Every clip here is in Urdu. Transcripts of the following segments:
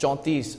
34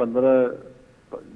15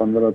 15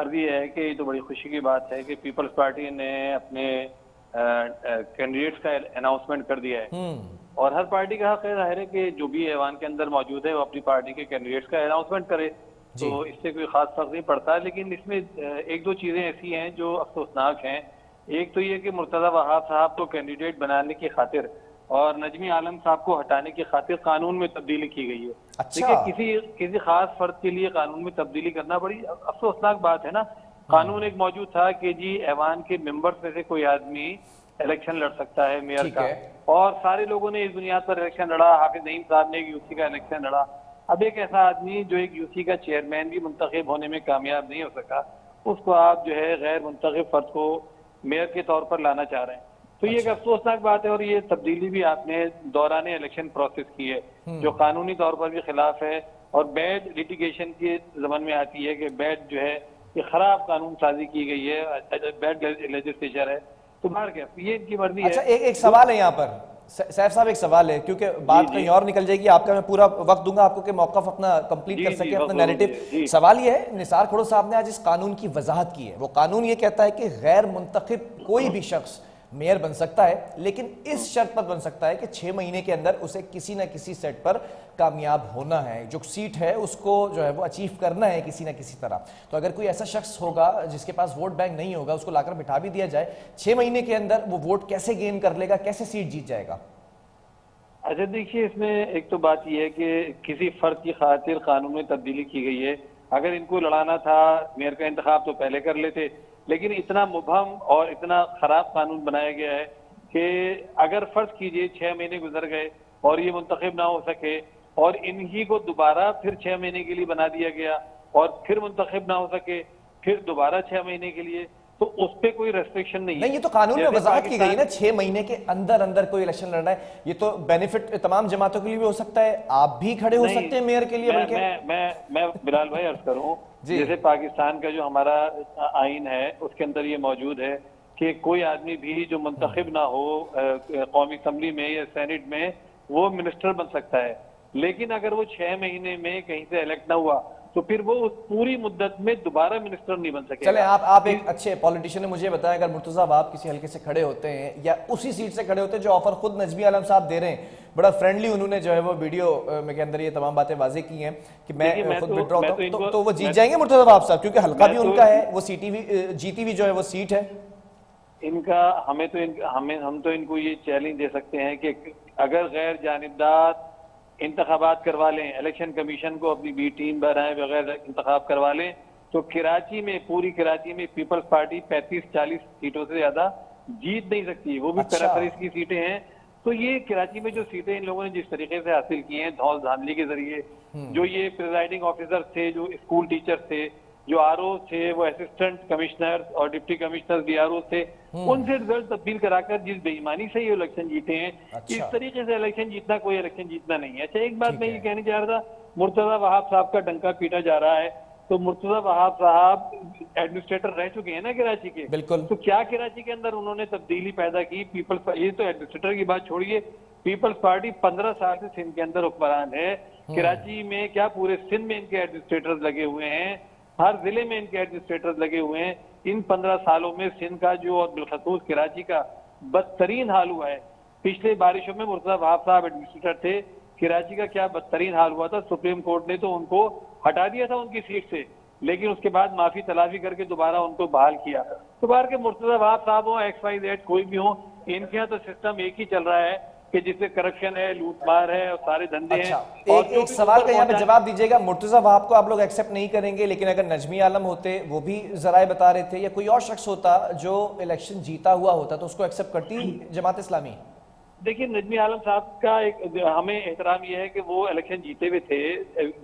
عرض یہ ہے کہ یہ تو بڑی خوشی کی بات ہے کہ پیپلز پارٹی نے اپنے کینڈیڈیٹس کا اناؤنسمنٹ کر دیا ہے، اور ہر پارٹی کا حق ظاہر ہے کہ جو بھی ایوان کے اندر موجود ہے وہ اپنی پارٹی کے کینڈیڈیٹس کا اناؤنسمنٹ کرے، تو اس سے کوئی خاص فرق نہیں پڑتا. لیکن اس میں ایک دو چیزیں ایسی ہیں جو افسوسناک ہیں. ایک تو یہ کہ مرتضی وہاب صاحب کو کینڈیڈیٹ بنانے کی خاطر اور نجمی عالم صاحب کو ہٹانے کی خاطر قانون میں تبدیلی کی گئی ہے. دیکھیے کسی خاص فرد کے لیے قانون میں تبدیلی کرنا بڑی افسوسناک بات ہے نا. قانون ایک موجود تھا کہ جی ایوان کے ممبرز میں سے کوئی آدمی الیکشن لڑ سکتا ہے میئر کا، اور سارے لوگوں نے اس بنیاد پر الیکشن لڑا. حافظ نعیم صاحب نے ایک یو سی کا الیکشن لڑا. اب ایک ایسا آدمی جو ایک یو سی کا چیئرمین بھی منتخب ہونے میں کامیاب نہیں ہو سکا، اس کو آپ جو ہے غیر منتخب فرد کو میئر کے طور پر لانا چاہ رہے ہیں. تو یہ ایک افسوسناک بات ہے، اور یہ تبدیلی بھی آپ نے دوران الیکشن پروسیس کی ہے جو قانونی طور پر بھی خلاف ہے، اور بیڈ لیٹیگیشن کے ضمن میں آتی ہے کہ بیڈ جو ہے یہ خراب قانون سازی کی گئی ہے، بیڈ لیجسلیچر ہے. تو باہر کیا یہ ان کی مرضی ہے. اچھا ایک سوال ہے یہاں پر سیف صاحب، ایک سوال ہے کیونکہ بات کہیں اور نکل جائے گی. آپ کا میں پورا وقت دوں گا آپ کو کہ موقف اپنا کمپلیٹ کر سکے اپنا نیریٹو. سوال یہ ہے، نثار کھڑو صاحب نے آج اس قانون کی وضاحت کی ہے. وہ قانون یہ کہتا ہے کہ غیر منتخب کوئی بھی شخص میئر بن سکتا ہے، لیکن اس شرط پر بن سکتا ہے کہ 6 مہینے کے اندر اسے کسی نہ کسی سیٹ پر کامیاب ہونا ہے، جو سیٹ ہے اس کو جو ہے وہ اچیو کرنا ہے کسی نہ کسی طرح. تو اگر کوئی ایسا شخص ہوگا جس کے پاس ووٹ بینک نہیں ہوگا، اس کو لا کر بٹھا بھی دیا جائے، 6 مہینے کے اندر وہ ووٹ کیسے گین کر لے گا، کیسے سیٹ جیت جائے گا؟ اچھا دیکھیے، اس میں ایک تو بات یہ ہے کہ کسی فرد کی خاطر قانون میں تبدیلی کی گئی ہے. اگر ان کو لڑانا تھا میئر کا انتخاب تو پہلے کر لیتے، لیکن اتنا مبہم اور اتنا خراب قانون بنایا گیا ہے کہ اگر فرض کیجئے 6 مہینے گزر گئے اور یہ منتخب نہ ہو سکے، اور انہی کو دوبارہ پھر 6 مہینے کے لیے بنا دیا گیا، اور پھر منتخب نہ ہو سکے، پھر دوبارہ 6 مہینے کے لیے، تو اس پہ کوئی ریسٹرکشن نہیں ہے. یہ تو قانون میں وضاحت کی گئی نا، 6 مہینے کے اندر کوئی الیکشن لڑنا ہے. یہ تو بینیفٹ تمام جماعتوں کے لیے بھی ہو سکتا ہے، آپ بھی کھڑے ہو سکتے ہیں میئر کے لیے. بلکہ میں بلال بھائی عرض کروں، جیسے پاکستان کا جو ہمارا آئین ہے اس کے اندر یہ موجود ہے کہ کوئی آدمی بھی جو منتخب نہ ہو قومی اسمبلی میں یا سینٹ میں، وہ منسٹر بن سکتا ہے. لیکن اگر وہ 6 مہینے میں کہیں سے الیکٹ نہ ہوا تو پھر وہ اس پوری مدت میں دوبارہ منسٹر نہیں بن سکے. چلیں آپ ایک اچھے پولیٹیشین ہیں، مجھے بتائیں اگر مرتضیٰ وہاب کسی حلقے سے کھڑے ہوتے ہیں یا اسی سیٹ سے کھڑے ہوتے ہیں جو آفر خود نجمی عالم صاحب دے رہے ہیں، بڑا فرینڈلی انہوں نے جو ہے وہ ویڈیو میں کے اندر یہ تمام باتیں واضح کی ہیں کہ میں خود وڈرا ہوتا ہوں، تو وہ جیت جائیں گے مرتضیٰ وہاب صاحب؟ کیونکہ حلقہ بھی ان کا ہے، وہ جیتی ہوئی جو ہے وہ سیٹ ہے ان کا. ہم تو ان کو یہ چیلنج دے سکتے ہیں کہ اگر غیر جانبدار انتخابات کروا لیں، الیکشن کمیشن کو اپنی بی ٹیم بنائے بغیر انتخاب کروا لیں، تو کراچی میں پوری کراچی میں پیپلز پارٹی 35-40 سیٹوں سے زیادہ جیت نہیں سکتی. وہ بھی پیراپریس کی سیٹیں ہیں. تو یہ کراچی میں جو سیٹیں ان لوگوں نے جس طریقے سے حاصل کی ہیں دھول دھاندلی کے ذریعے، جو یہ پریزائڈنگ آفیسر تھے، جو اسکول ٹیچر تھے، جو آر او تھے، وہ اسسٹنٹ کمشنر اور deputy commissioner B R O تھے، ان سے رزلٹ تبدیل کرا کر جس بے ایمانی سے یہ الیکشن جیتے ہیں، اس طریقے سے الیکشن جیتنا کوئی الیکشن جیتنا نہیں ہے. اچھا ایک بات میں یہ کہنے جا رہا تھا، مرتضیٰ وہاب صاحب کا ڈنکا پیٹا جا رہا ہے. تو مرتضیٰ وہاب صاحب ایڈمنسٹریٹر رہ چکے ہیں نا کراچی کے. بالکل. تو کیا کراچی کے اندر انہوں نے تبدیلی پیدا کی؟ یہ تو ایڈمنسٹریٹر کی بات چھوڑیے، پیپلز پارٹی 15 سال سے سندھ کے اندر حکمران ہے. کراچی میں کیا پورے سندھ میں ان کے ایڈمنسٹریٹرز لگے ہوئے ہیں، ہر ضلع میں ان کے ایڈمنسٹریٹرز لگے ہوئے ہیں. ان 15 سالوں میں سندھ کا جو اور بالخصوص کراچی کا بدترین حال ہوا ہے. پچھلے بارشوں میں مرتضیٰ وہاب صاحب ایڈمنسٹریٹر تھے. کراچی کا کیا بدترین حال ہوا تھا، سپریم کورٹ نے تو ان کو ہٹا دیا تھا ان کی سیٹ سے، لیکن اس کے بعد معافی تلافی کر کے دوبارہ ان کو بحال کیا. تو باہر کے مرتضیٰ وہاب صاحب ہوں، ایکس وائی زیڈ کوئی بھی ہوں، ان کے یہاں تو سسٹم ایک ہی چل رہا ہے کہ جس سے کرپشن ہے، لوٹ مار ہے اور سارے دھندے ہیں. ایک سوال کا یہاں پہ جواب دیجیے گا، مرتضیٰ وہاب کو آپ لوگ ایکسیپٹ نہیں کریں گے، لیکن اگر نجمی عالم ہوتے، وہ بھی ذرائع بتا رہے تھے، یا کوئی اور شخص ہوتا جو الیکشن جیتا ہوا ہوتا تو اس کو ایکسیپٹ کرتی جماعت اسلامی؟ دیکھیے نجمی عالم صاحب کا ایک ہمیں احترام یہ ہے کہ وہ الیکشن جیتے ہوئے تھے،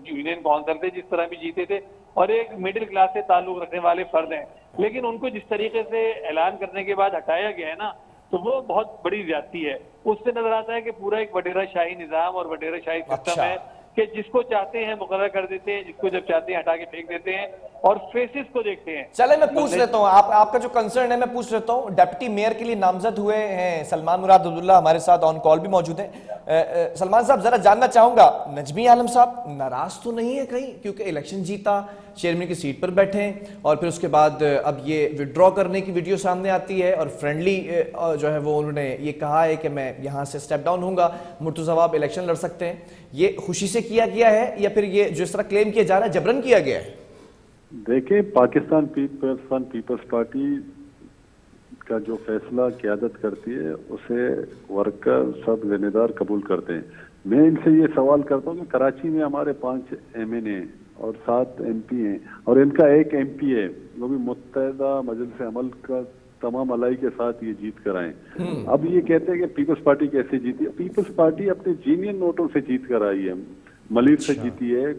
یونین کونسل تھے جس طرح بھی جیتے تھے، اور ایک مڈل کلاس سے تعلق رکھنے والے فرد ہیں. لیکن ان کو جس طریقے سے اعلان کرنے کے بعد ہٹایا گیا ہے نا، تو وہ بہت بڑی زیادتی ہے. اس سے نظر آتا ہے کہ پورا ایک وڈیرہ شاہی نظام اور وڈیرہ شاہی سسٹم ہے کہ جس کو چاہتے ہیں مقرر کر دیتے ہیں، جس کو جب چاہتے ہیں ہٹا کے پھینک دیتے ہیں، اور فیسز کو دیکھتے ہیں. چلے میں پوچھ لیتا ہوں، آپ کا جو کنسرن ہے میں پوچھ لیتا ہوں. ڈپٹی میئر کے لیے نامزد ہوئے ہیں سلمان مراد عبداللہ، ہمارے ساتھ آن کال بھی موجود ہیں. سلمان صاحب ذرا جاننا چاہوں گا نجمی عالم صاحب ناراض تو نہیں ہے کہیں، کیونکہ الیکشن جیتا، چیئرمین کی سیٹ پر بیٹھے ہیں اور پھر اس کے بعد اب یہ وڈرا کرنے کی ویڈیو سامنے آتی ہے اور فرینڈلی جو ہے وہ انہوں نے یہ کہا ہے کہ میں یہاں سے سٹیپ ڈاؤن ہوں گا، مرتضی عواب الیکشن لڑ سکتے ہیں، یہ خوشی سے کیا گیا ہے یا پھر یہ جو اس طرح کلیم کیا جا رہا ہے جبرن کیا گیا ہے؟ دیکھیں پاکستان پیپلز پارٹی کا جو فیصلہ قیادت کرتی ہے اسے ورکر سب ذمہ دار قبول کرتے ہیں. میں ان سے یہ سوال کرتا ہوں کہ کراچی میں ہمارے 5 MN ہیں اور 7 MP ہیں اور ان کا ایک MP ہے وہ بھی متحدہ مجلس عمل کا تمام الائی کے ساتھ یہ جیت کر آئے. اب یہ کہتے ہیں کہ پیپلز پارٹی کیسے جیتی ہے؟ پیپلز پارٹی اپنے جینین نوٹوں سے جیت کر آئی ہے. ملیر سے جیتی ہے،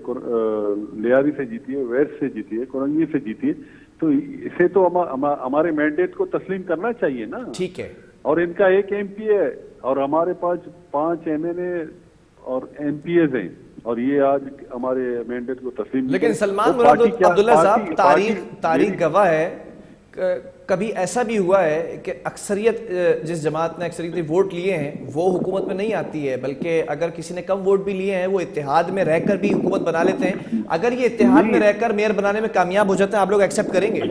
لیاری سے جیتی ہے، ویس سے جیتی ہے، کورنگی سے جیتی ہے. تو اسے تو ہمارے مینڈیٹ کو تسلیم کرنا چاہیے نا. ٹھیک ہے. اور ان کا ایک MP ہے اور ہمارے پاس 5 MNA اور MPs ہیں اور یہ آج ہمارے مینڈیٹ کو تسلیم. لیکن سلمان مراد عبداللہ صاحب تاریخ گواہ ہے، کبھی ایسا بھی ہوا ہے کہ اکثریت جس جماعت نے اکثریتی ووٹ لیے ہیں وہ حکومت میں نہیں آتی ہے، بلکہ اگر کسی نے کم ووٹ بھی لیے ہیں وہ اتحاد میں رہ کر بھی حکومت بنا لیتے ہیں. اگر یہ اتحاد میں رہ کر میئر بنانے میں کامیاب ہو جاتے ہیں آپ لوگ ایکسیپٹ کریں گے؟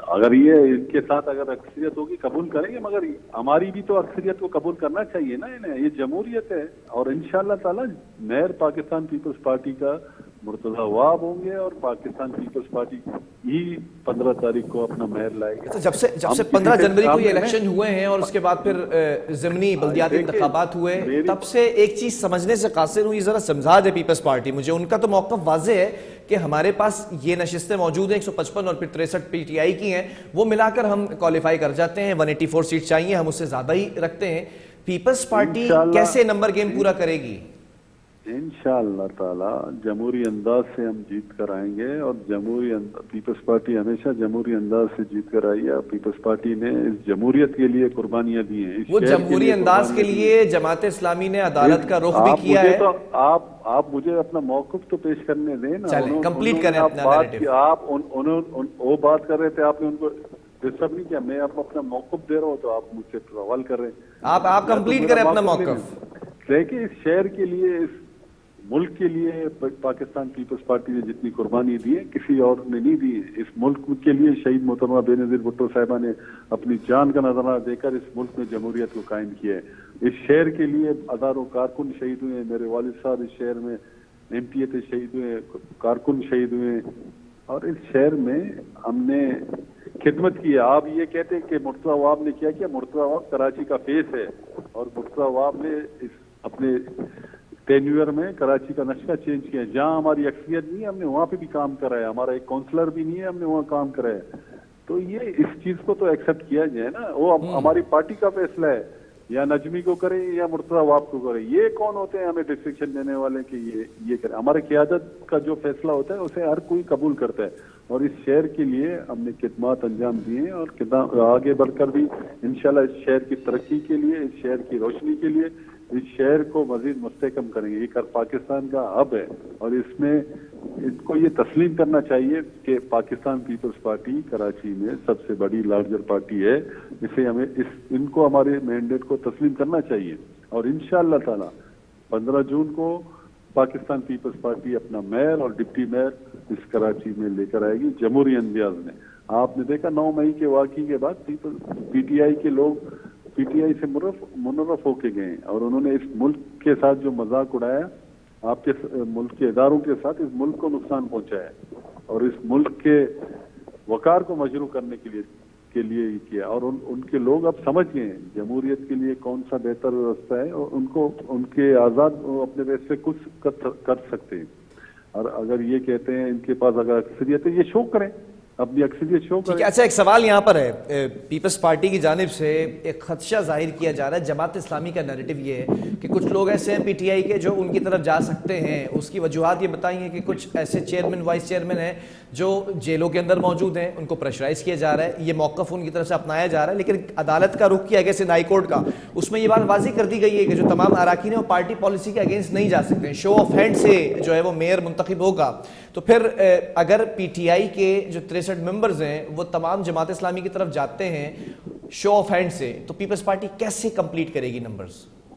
اگر یہ ان کے ساتھ اگر اکثریت ہوگی قبول کریں گے، مگر ہماری بھی تو اکثریت کو قبول کرنا چاہیے نا انہیں. یہ جمہوریت ہے اور انشاءاللہ تعالی میئر پاکستان پیپلز پارٹی کا مرتضی عواب ہوں گے اور پاکستان پیپلز پارٹی ہی 15 تاریخ کو اپنا میئر لائے گا. جب سے 15 جنوری کو یہ الیکشن ہوئے ہیں اور اس کے بعد پھر ضمنی بلدیاتی انتخابات ہوئے، تب سے ایک چیز سمجھنے سے قاصر ہوں، یہ ذرا سمجھا دے پیپلز پارٹی مجھے. ان کا تو موقف واضح ہے کہ ہمارے پاس یہ نشستیں موجود ہیں 155 اور پھر 63 PTI کی ہیں، وہ ملا کر ہم کوالیفائی کر جاتے ہیں. 184 سیٹ چاہیے، ہم اس سے زیادہ ہی رکھتے ہیں. پیپلز پارٹی کیسے نمبر گیم پورا کرے گی؟ انشاءاللہ تعالی جمہوری انداز سے ہم جیت کر آئیں گے اور پیپلز پارٹی ہمیشہ جمہوری انداز سے جیت کر آئی ہے. پیپلز پارٹی نے اس جمہوریت کے لیے قربانیاں دی ہیں. وہ جمہوری انداز کے لیے جماعت اسلامی نے عدالت کا رخ بھی کیا ہے. آپ مجھے اپنا موقف تو پیش کرنے دیں نا. چلیں کمپلیٹ کریں اپنا نیریٹو. آپ وہ بات کر رہے تھے، آپ نے ان کو ڈسٹرب نہیں کیا. میں آپ اپنا موقف دے رہا ہوں تو آپ مجھ سے سوال کر رہے ہیں. آپ کمپلیٹ کریں اپنا موقف. دیکھیں اس شہر کے لیے، اس ملک کے لیے پاکستان پیپلز پارٹی نے جتنی قربانی دی ہے کسی اور نے نہیں دی. اس ملک کے لیے شہید محترمہ بے نظیر بھٹو صاحبہ نے اپنی جان کا نذرانہ دے کر اس ملک میں جمہوریت کو قائم کیا ہے. اس شہر کے لیے ہزاروں کارکن شہید ہوئے ہیں. میرے والد صاحب اس شہر میں MPA تھے، شہید ہوئے، کارکن شہید ہوئے اور اس شہر میں ہم نے خدمت کی ہے. آپ یہ کہتے ہیں کہ مرتضی عواب نے کیا؟ مرتضی عواب کراچی کا فیس ہے اور مرتضی عواب نے اپنے ٹینیور میں کراچی کا نقشہ چینج کیا. جہاں ہماری اکثریت نہیں ہے ہم نے وہاں پہ بھی کام کرا ہے. ہمارا ایک کونسلر بھی نہیں ہے، ہم نے وہاں کام کرا ہے. تو یہ اس چیز کو تو ایکسیپٹ کیا جائے نا. وہ ہماری پارٹی کا فیصلہ ہے، یا نجمی کو کریں یا مرتضی عواب کو کریں. یہ کون ہوتے ہیں ہمیں ڈسکشن دینے والے کہ یہ کریں؟ ہمارے قیادت کا جو فیصلہ ہوتا ہے اسے ہر کوئی قبول کرتا ہے. اور اس شہر کے لیے ہم نے خدمات انجام دیے ہیں اور آگے بڑھ کر بھی انشاءاللہ اس شہر کی ترقی کے لیے، اس شہر کی روشنی کے لیے اس شہر کو مزید مستحکم کریں گے. یہ پاکستان کا ہب ہے اور اس میں ان کو یہ تسلیم کرنا چاہیے کہ پاکستان پیپلز پارٹی کراچی میں سب سے بڑی لارجر پارٹی ہے. اسے ہمیں ان کو ہمارے مینڈیٹ کو تسلیم کرنا چاہیے اور انشاءاللہ تعالی 15 جون کو پاکستان پیپلز پارٹی اپنا میئر اور ڈپٹی میئر اس کراچی میں لے کر آئے گی جمہوری انداز میں. آپ نے دیکھا 9 مئی کے واقعے کے بعد PTI کے لوگ PTI سے منرف ہو کے گئے اور انہوں نے اس ملک کے ساتھ جو مذاق اڑایا، آپ کے ملک کے اداروں کے ساتھ اس ملک کو نقصان پہنچایا اور اس ملک کے وقار کو مجروح کرنے کے لیے ہی کیا. اور ان کے لوگ اب سمجھ گئے ہیں جمہوریت کے لیے کون سا بہتر راستہ ہے اور ان کے آزاد اپنے ویسے سے کچھ کر سکتے ہیں. اور اگر یہ کہتے ہیں ان کے پاس اگر اکثریت ہے، یہ شو کریں، اپنی اکثریت شو کریں. اچھا ایک سوال یہاں پر ہے، پیپلز پارٹی کی جانب سے ایک خدشہ ظاہر کیا جا رہا ہے. جماعت اسلامی کا نیریٹو یہ ہے کہ کچھ لوگ ایسے ہیں PTI کے جو ان کی طرف جا سکتے ہیں. اس کی وجوہات یہ بتائی ہیں کہ کچھ ایسے چیئرمین وائس چیئرمین ہیں جو جیلوں کے اندر موجود ہیں، ان کو پریشرائز کیا جا رہا ہے. یہ موقف ان کی طرف سے اپنایا جا رہا ہے، لیکن عدالت کا رخ کیا گیا سندھ ہائی کورٹ کا، اس میں یہ بات واضح کر دی گئی ہے کہ جو تمام اراکین ہیں وہ پارٹی پالیسی کے اگینسٹ نہیں جا سکتے. شو آف ہینڈ سے جو ہے وہ میئر منتخب ہوگا. تو پھر اگر PTI کے جو 63 ممبرز ہیں وہ تمام جماعت اسلامی کی طرف جاتے ہیں شو آف ہینڈ سے، تو پیپلز پارٹی کیسے کمپلیٹ کرے گی نمبرز؟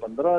15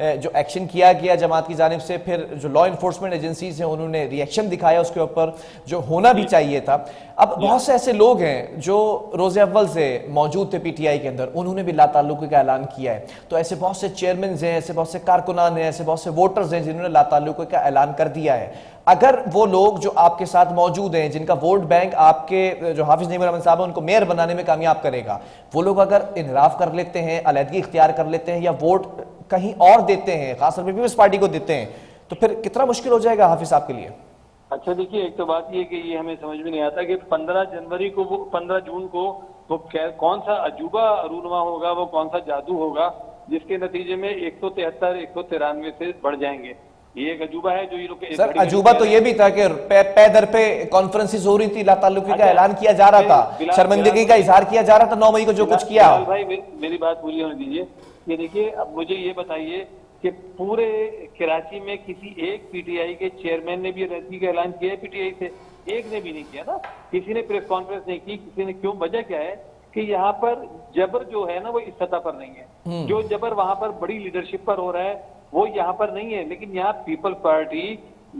جو ایکشن کیا گیا جماعت کی جانب سے، پھر جو لا انفورسمنٹ ایجنسیز ہیں انہوں نے ری ایکشن دکھایا اس کے اوپر جو ہونا بھی چاہیے تھا. اب بہت سے ایسے لوگ ہیں جو روز اول سے موجود تھے پی ٹی آئی کے اندر، انہوں نے بھی لا تعلقی کا اعلان کیا ہے. تو ایسے بہت سے چیئرمینز ہیں، ایسے بہت سے کارکنان ہیں، ایسے بہت سے ووٹرز ہیں جنہوں نے لا تعلقی کا اعلان کر دیا ہے. اگر وہ لوگ جو آپ کے ساتھ موجود ہیں، جن کا ووٹ بینک آپ کے جو حافظ نعیم الرحمن صاحب ہیں ان کو میئر بنانے میں کامیاب کرے گا، وہ لوگ اگر انحراف کر لیتے ہیں، علیحدگی اختیار کر لیتے ہیں یا ووٹ کہیں اور دیتے ہیں، خاص طور پہ پیپلز پارٹی کو دیتے ہیں، تو پھر کتنا مشکل ہو جائے گا حافظ صاحب کے لیے؟ اچھا دیکھیے، ایک تو بات یہ کہ یہ ہمیں سمجھ میں نہیں آتا کہ 15 جون کو وہ کون سا عجوبہ رونما ہوگا، وہ کون سا جادو ہوگا جس کے نتیجے میں 173 193 سے بڑھ جائیں گے. یہ ایک عجوبہ ہے جو یہ لوگ. سر عجوبہ تو یہ بھی تھا کہ پے در پہ کانفرنسز ہو رہی تھی، لا تعلقی کا اعلان کیا جا رہا تھا، شرمندگی کا اظہار کیا جا رہا تھا 9 مئی کو جو کچھ کیا. بھائی میری بات پوری ہونے دیجیے. یہ دیکھیے، اب مجھے یہ بتائیے کہ پورے کراچی میں کسی ایک پی ٹی آئی کے چیئرمین نے بھی علیحدگی کا اعلان کیا ہے پی ٹی آئی سے؟ ایک نے بھی نہیں کیا نا. کسی نے پریس کانفرنس نہیں کی، کسی نے. کیوں؟ وجہ کیا ہے کہ یہاں پر جبر جو ہے نا وہ اس سطح پر نہیں ہے. جو جبر وہاں پر بڑی لیڈرشپ پر ہو رہا ہے وہ یہاں پر نہیں ہے. لیکن یہاں پیپل پارٹی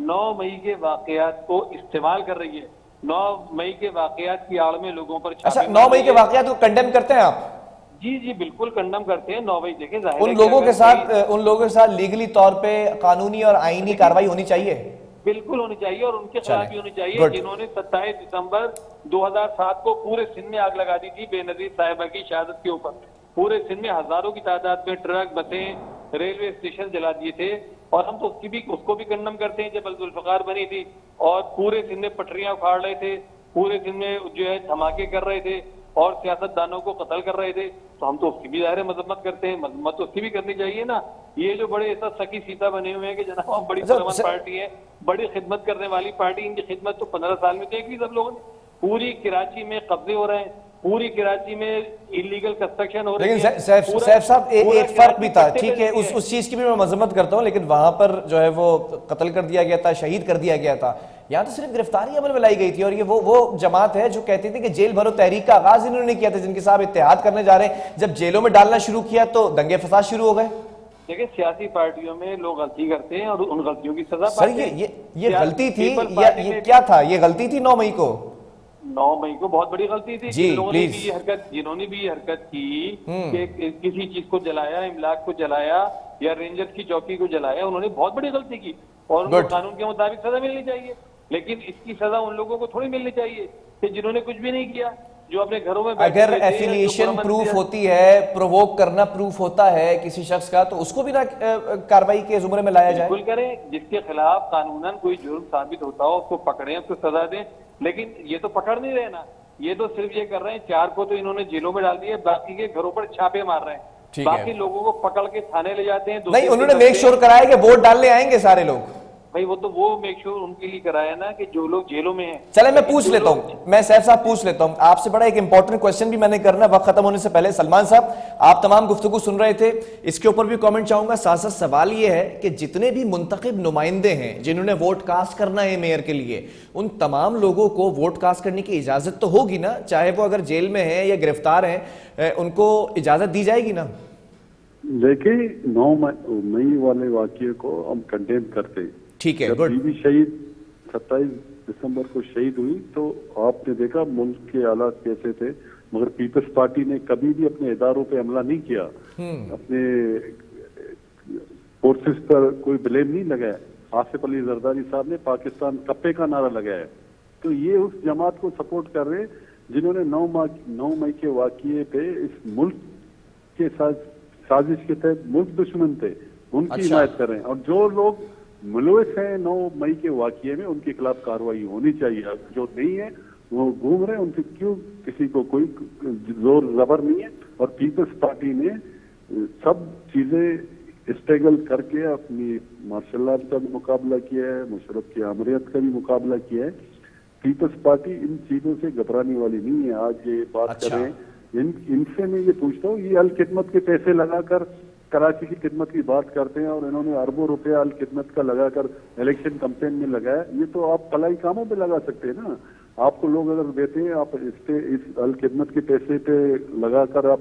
9 مئی کے واقعات کو استعمال کر رہی ہے. 9 مئی کے واقعات کی آڑ میں لوگوں پر. اچھا 9 مئی کے واقعات کو کنڈیم کرتے ہیں آپ؟ جی بالکل کنڈم کرتے ہیں. 9 مئی دیکھیں ان لوگوں کے ساتھ لیگلی طور پہ قانونی اور آئینی کارروائی ہونی چاہیے. بالکل ہونی چاہیے، اور ان کے خلاف بھی ہونی چاہیے جنہوں نے 27 دسمبر 2007 کو پورے سندھ میں آگ لگا دی تھی بے نظیر صاحبہ کی شہادت کے اوپر. پورے سندھ میں ہزاروں کی تعداد میں ٹرک، بسیں، ریلوے اسٹیشن جلا دیے تھے. اور ہم تو اس کو بھی کنڈم کرتے ہیں جب ذوالفقار بنی تھی اور پورے سندھ میں پٹریاں اکھاڑ رہے تھے، پورے سندھ میں جو ہے دھماکے کر رہے تھے اور سیاست دانوں کو قتل کر رہے تھے. تو ہم تو اس کی بھی ظاہر مذمت کرتے ہیں. مذمت تو اس کی بھی کرنی چاہیے نا. یہ جو بڑے ایسا سکی سیتا بنے ہوئے ہیں کہ جناب ہم بڑی پرامن پارٹی ہے، بڑی خدمت کرنے والی پارٹی، ان کی خدمت تو 15 سال میں دیکھ لی سب لوگوں نے. پوری کراچی میں قبضے ہو رہے ہیں، پوری کراچی میں انلیگل کنسٹرکشن ہو رہی ہے. لیکن سیف صاحب ایک فرق بھی تھا، ٹھیک ہے اس چیز کی بھی میں مذمت کرتا ہوں، لیکن وہاں پر جو ہے وہ قتل کر دیا گیا تھا، شہید کر دیا گیا تھا. یہاں تو صرف گرفتاری عمل میں لائی گئی تھی. اور یہ وہ جماعت ہے جو کہتی تھی کہ جیل بھرو تحریک کا آغاز انہوں نے کیا تھا، جن کے ساتھ اتحاد کرنے جا رہے ہیں. جب جیلوں میں ڈالنا شروع کیا تو دنگے فساد شروع ہو گئے. دیکھیں سیاسی پارٹیوں میں لوگ غلطی کرتے ہیں اور ان غلطیوں کی سزا سر یہ غلطی تھی یا یہ کیا تھا؟ یہ غلطی تھی 9 مئی کو. 9 مئی کو بہت بڑی غلطی تھی. جی جنہوں نے بھی یہ حرکت کی کہ کسی چیز کو جلایا، املاک کو جلایا یا رینجرز کی چوکی کو جلایا، انہوں نے بہت بڑی غلطی کی اور ان کو قانون کے مطابق سزا ملنی چاہیے. لیکن اس کی سزا ان لوگوں کو تھوڑی ملنی چاہیے کہ جنہوں نے کچھ بھی نہیں کیا، جو اپنے گھروں میں. اگر ایفیلیشن پروف ہوتی ہے، پرووک کرنا پروف ہوتا ہے کسی شخص کا، تو اس کو بھی نہ کارروائی کے زمرے میں لایا جائے. بالکل کریں. جس کے خلاف قانوناً کوئی جرم ثابت ہوتا ہو اس کو پکڑیں، اس کو سزا دیں. لیکن یہ تو پکڑ نہیں رہے نا. یہ تو صرف یہ کر رہے ہیں 4 کو تو انہوں نے جیلوں میں ڈال دیے، باقی کے گھروں پر چھاپے مار رہے ہیں، باقی لوگوں کو پکڑ کے تھانے لے جاتے ہیں. نہیں، انہوں نے میک شور کرایا کہ ووٹ ڈالنے آئیں گے سارے لوگ. بھائی وہ تو وہ میک شور ان کے لیے کرایا نا کہ جو لوگ جیلوں میں ہیں. چلے میں پوچھ لیتا ہوں، میں سیف صاحب پوچھ لیتا ہوں آپ سے. بڑا ایک امپورٹنٹ کوسچن بھی میں نے کرنا ہے وقت ختم ہونے سے پہلے. سلمان صاحب آپ تمام گفتگو سن رہے تھے، اس کے اوپر بھی کامنٹ چاہوں گا. ساتھ ساتھ سوال یہ ہے کہ جتنے بھی منتخب نمائندے ہیں جنہوں نے ووٹ کاسٹ کرنا ہے میئر کے لیے، ان تمام لوگوں کو ووٹ کاسٹ کرنے کی اجازت تو ہوگی نا؟ چاہے وہ اگر جیل میں ہیں یا گرفتار ہیں، ان کو اجازت دی جائے گی نا؟ دیکھیں 9 مئی والے واقعے کو ہم کنڈیم کرتے ہیں. ٹھیک ہے، جب بی بی شہید 27 دسمبر کو شہید ہوئی تو آپ نے دیکھا ملک کے حالات کیسے تھے، مگر پیپلز پارٹی نے کبھی بھی اپنے اداروں پہ حملہ نہیں کیا، اپنے فورسز پر کوئی بلیم نہیں لگایا. آصف علی زرداری صاحب نے پاکستان کپے کا نعرہ لگایا. تو یہ اس جماعت کو سپورٹ کر رہے جنہوں نے 9 مئی کے واقعے پہ اس ملک کے ساتھ سازش کے تحت ملک دشمن تھے، ان کی حمایت کر رہے ہیں. اور جو لوگ ملوث ہیں 9 مئی کے واقعے میں، ان کے خلاف کارروائی ہونی چاہیے. جو نہیں ہے وہ گھوم رہے ہیں، ان سے کیوں کسی کو کوئی زور زبر نہیں ہے. اور پیپلز پارٹی نے سب چیزیں اسٹرگل کر کے اپنی مارشل لا کا بھی مقابلہ کیا ہے، مشرف کی آمریت کا بھی مقابلہ کیا ہے. پیپلز پارٹی ان چیزوں سے گھبرانے والی نہیں ہے. آج یہ بات کر رہے ہیں، ان سے میں یہ پوچھتا ہوں، یہ الخدمت کے پیسے لگا کر کراچی کی خدمت کی بات کرتے ہیں اور انہوں نے اربوں روپیہ الخدمت کا لگا کر الیکشن کمپین میں لگایا. یہ تو آپ فلاحی کاموں پہ لگا سکتے ہیں نا. آپ کو لوگ اگر دیتے ہیں، آپ اس الخدمت کے پیسے پہ لگا کر آپ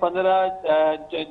15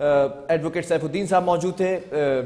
ایڈوکیٹ سیف الدین صاحب موجود تھے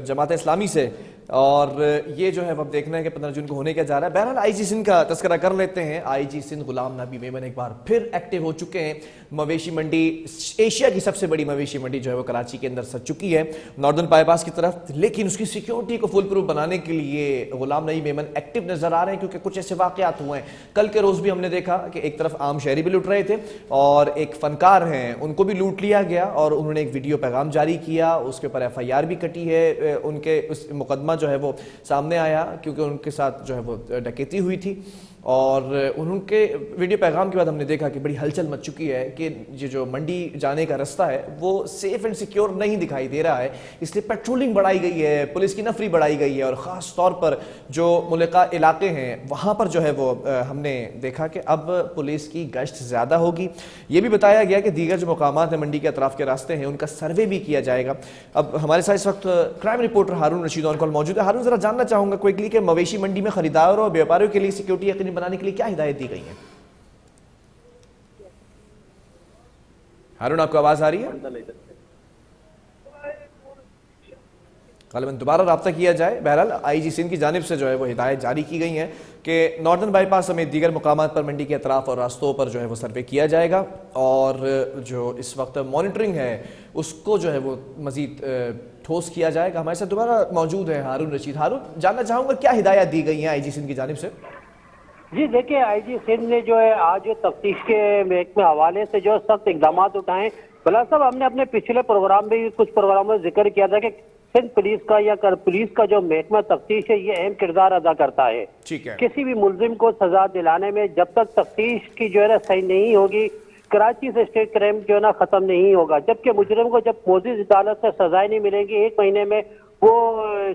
جماعت اسلامی سے، اور یہ جو ہے اب دیکھنا ہے کہ 15 جون کو ہونے کیا جا رہا ہے۔ بہرحال آئی جی سندھ کا تذکرہ کر لیتے ہیں۔ آئی جی سندھ غلام نبی میمن ایک بار پھر ایکٹیو ہو چکے ہیں۔ مویشی منڈی، ایشیا کی سب سے بڑی مویشی منڈی جو ہے وہ کراچی کے اندر سج چکی ہے ناردرن بائی پاس کی طرف، لیکن اس کی سیکیورٹی کو فل پروف بنانے کے لیے غلام نبی میمن ایکٹیو نظر آ رہے ہیں، کیونکہ کچھ ایسے واقعات ہوئے ہیں۔ کل کے روز بھی ہم نے دیکھا کہ ایک طرف عام شہری بھی لوٹ رہے تھے اور ایک فنکار ہیں ان کو بھی لوٹ لیا گیا، اور انہوں نے ایک ویڈیو پیغام جاری کیا، اس کے اوپر ایف آئی آر بھی کٹی ہے، ان کے اس مقدمہ جو ہے وہ سامنے آیا کیونکہ ان کے ساتھ جو ہے وہ ڈکیتی ہوئی تھی، اور ان کے ویڈیو پیغام کے بعد ہم نے دیکھا کہ بڑی ہلچل مچ چکی ہے کہ یہ جو منڈی جانے کا رستہ ہے وہ سیف اینڈ سیکیور نہیں دکھائی دے رہا ہے، اس لیے پیٹرولنگ بڑھائی گئی ہے، پولیس کی نفری بڑھائی گئی ہے، اور خاص طور پر جو ملکہ علاقے ہیں وہاں پر جو ہے وہ ہم نے دیکھا کہ اب پولیس کی گشت زیادہ ہوگی۔ یہ بھی بتایا گیا کہ دیگر جو مقامات ہیں منڈی کے اطراف کے راستے ہیں ان کا سروے بھی کیا جائے گا۔ اب ہمارے ساتھ اس وقت کرائم رپورٹر ہارون رشید آن کال موجود ہے۔ ہارون، ذرا جاننا چاہوں گا کوئکلی کہ مویشی منڈی میں خریداروں اور بیوپاریوں کے لیے سیکیورٹی یقینی بنانے کے لیے کیا ہدایت دی گئی ہیں؟ ہارون، آپ کو آواز آ رہی ہے؟ غالباً دوبارہ رابطہ کیا جائے۔ بہرحال آئی جی سندھ کی جانب سے جو ہے وہ ہدایت جاری کی گئی ہیں کہ ناردرن بائی پاس سمیت دیگر مقامات پر منڈی کے اطراف اور راستوں پر جو ہے وہ سروے کیا جائے گا، اور جو اس وقت مانیٹرنگ ہے اس کو جو ہے وہ مزید ٹھوس کیا جائے گا۔ ہمارے ساتھ دوبارہ موجود ہے ہارون رشید۔ ہارون، جاننا چاہوں گا کیا ہدایت دی گئی ہیں آئی جی سندھ کی جانب سے؟ جی دیکھیں، آئی جی سندھ نے جو ہے آج تفتیش کے محکمے حوالے سے جو سخت اقدامات اٹھائے۔ بلا صاحب، ہم نے اپنے پچھلے پروگرام میں کچھ پروگراموں میں ذکر کیا تھا کہ سندھ پولیس کا یا پولیس کا جو محکمہ تفتیش ہے یہ اہم کردار ادا کرتا ہے۔ کسی بھی ملزم کو سزا دلانے میں جب تک تفتیش کی جو ہے نا صحیح نہیں ہوگی، کراچی سے اسٹیٹ کرائم جو ہے نا ختم نہیں ہوگا، جبکہ مجرم کو جب موزز عدالت سے سزائیں نہیں ملیں گی 1 مہینے میں وہ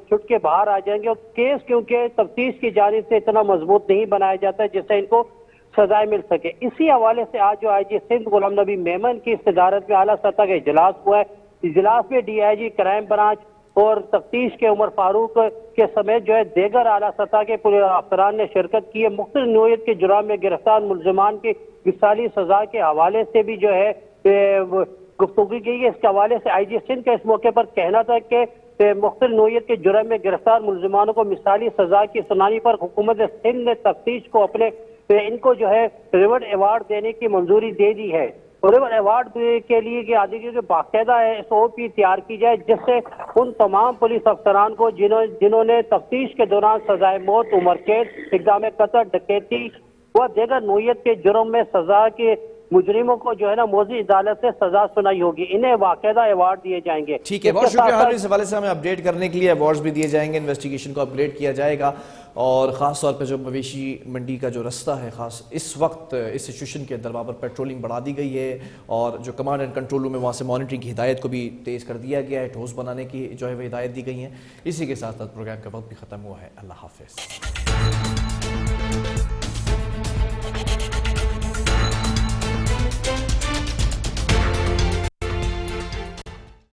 چھٹ کے باہر آ جائیں گے، اور کیس کیونکہ تفتیش کی جانب سے اتنا مضبوط نہیں بنایا جاتا ہے جس سے ان کو سزائیں مل سکے۔ اسی حوالے سے آج جو آئی جی سندھ غلام نبی میمن کی صدارت میں اعلیٰ سطح کا اجلاس ہوا ہے۔ اجلاس میں D I G crime branch اور تفتیش کے عمر فاروق کے سمیت جو ہے دیگر اعلیٰ سطح کے افسران نے شرکت کی ہے۔ مختلف نوعیت کے جرائم میں گرفتار ملزمان کی مثالی سزا کے حوالے سے بھی جو ہے گفتگو کی ہے۔ اس کے حوالے سے آئی جی سندھ کا اس موقع پر کہنا تھا کہ مختلف نوعیت کے جرم میں گرفتار ملزمانوں کو مثالی سزا کی سنانی پر حکومت سندھ نے تفتیش کو ان کو جو ہے ریورڈ ایوارڈ دینے کی منظوری دے دی ہے۔ ریورڈ ایوارڈ کے لیے کہ آدھی کی باقاعدہ ایس او پی تیار کی جائے، جس سے ان تمام پولیس افسران کو جنہوں نے تفتیش کے دوران سزائے موت، عمر قید، اقدام قتل، ڈکیتی و دیگر نوعیت کے جرم میں سزا کے مجرموں کو جو ہے نا موزی عدالت سے سزا سنائی ہوگی، انہیں باقاعدہ ایوارڈ دیے جائیں گے۔ ٹھیک ہے، بہت شکریہ ہر اس حوالے سے ہمیں اپڈیٹ کرنے کے لیے۔ ایوارڈز بھی دیے جائیں گے، انویسٹیگیشن کو اپگریڈ کیا جائے گا، اور خاص طور پہ جو مویشی منڈی کا جو رستہ ہے خاص اس وقت اس سچویشن کے اندر وہاں پر پیٹرولنگ بڑھا دی گئی ہے، اور جو کمانڈ اینڈ کنٹرول روم ہے وہاں سے مانیٹرنگ کی ہدایت کو بھی تیز کر دیا گیا ہے، ٹھوس بنانے کی جو ہے وہ ہدایت دی گئی ہیں۔ اسی کے ساتھ پروگرام کا وقت بھی ختم ہوا ہے۔ اللہ حافظ۔